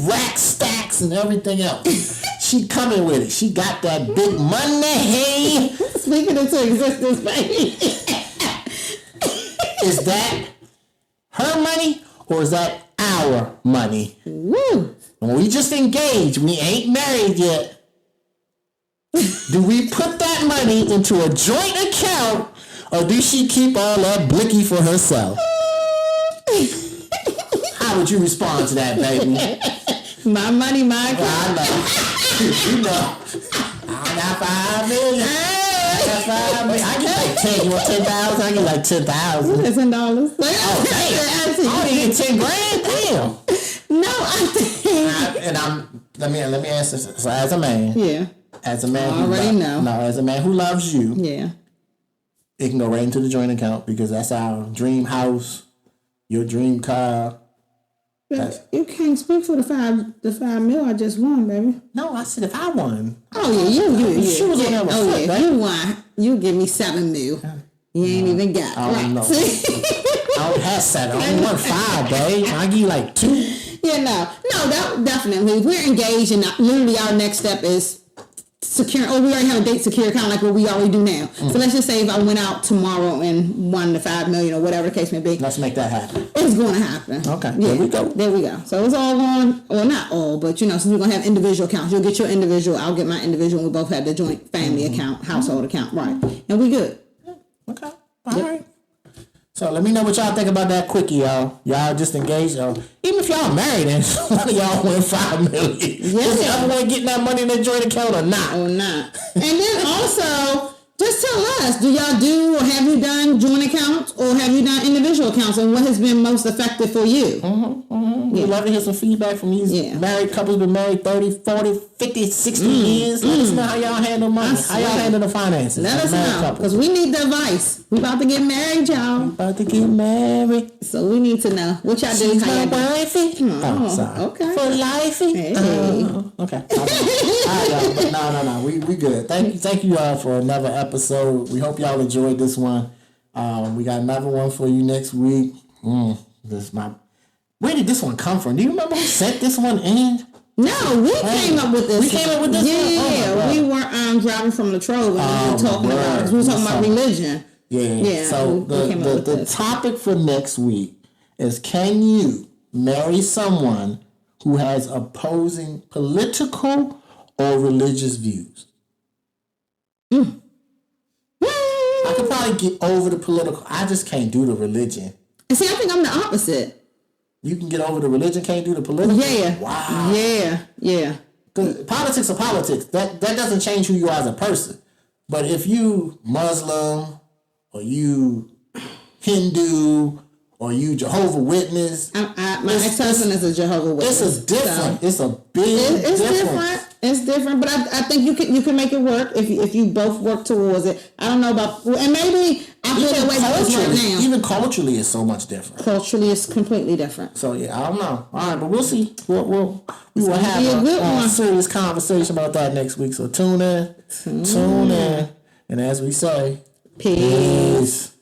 rack stacks and everything else. She coming with it. She got that big money. Speaking into existence, baby. Is that her money or is that our money? Woo. When we just engaged, we ain't married yet. Do we put that money into a joint account or do she keep all that blicky for herself? How would you respond to that, baby? My money, my account. I know. You know. I got $5 million. I get like 10. You want 10,000? I get like 10,000. $10. Oh, damn. I only get 10 grand. Damn. No, I think. Let me answer this. So as a man. Yeah. As a man. I already know. No, as a man who loves you. Yeah. It can go right into the joint account because that's our dream house, your dream car. You can't speak for the $5 million I just won, baby. No, I said if I won. Oh yeah, you. She was on there with foot, yeah, right? you won. You give me $7 million. You ain't even got it. I don't know. I don't have 7. I only won 5, babe. I give you like 2. Yeah, no, that definitely. We're engaged, and literally our next step is secure. Oh, we already have a date secure, kind of like what we already do now. So let's just say if I went out tomorrow and won the $5 million or whatever the case may be. Let's make that happen. It's going to happen. Okay, yeah, there we go. So it's all going, or not all, but since we're going to have individual accounts, you'll get your individual, I'll get my individual. We both have the joint family account, household account, right? And we good. Okay, all right. So let me know what y'all think about that quickie, y'all. Y'all just engaged, y'all. Even if y'all married and one of y'all win $5 million, is the other one getting that money in their joint account or not? Or not. And then also, just tell us, do y'all do or have you done joint accounts or have you done individual accounts, and what has been most effective for you? We'd love to hear some feedback from these married couples, been married 30, 40, 50, 60 years. Let us know how y'all handle money, how y'all handle the finances. Let us know, because we need the advice. We about to get married, y'all. About to get married. So we need to know what y'all do. She's my wifey. Oh, sorry. Okay. For lifey. Hey. Okay. All right, y'all. No. We good. Thank you all for another episode. We hope y'all enjoyed this one. We got another one for you next week. Where did this one come from? Do you remember who sent this one in? No, we came up with this. We came up with this one? Yeah, we were driving from Latrobe and we were talking about religion. Yeah. So the topic for next week is, can you marry someone who has opposing political or religious views? I could probably get over the political. I just can't do the religion. And see, I think I'm the opposite. You can get over the religion, can't do the political? Yeah. Wow. Yeah. Because politics are politics. That doesn't change who you are as a person. But if you Muslim or you Hindu or you Jehovah Witness. My ex-husband is a Jehovah Witness. This is different. So it's a big difference. It's different, but I think you can make it work if you both work towards it. I don't know about, and maybe I feel that way right now. Even culturally, it's so much different. Culturally, it's completely different. So yeah, I don't know. All right, but we'll see. We will have a serious conversation about that next week. So tune in, and as we say, peace.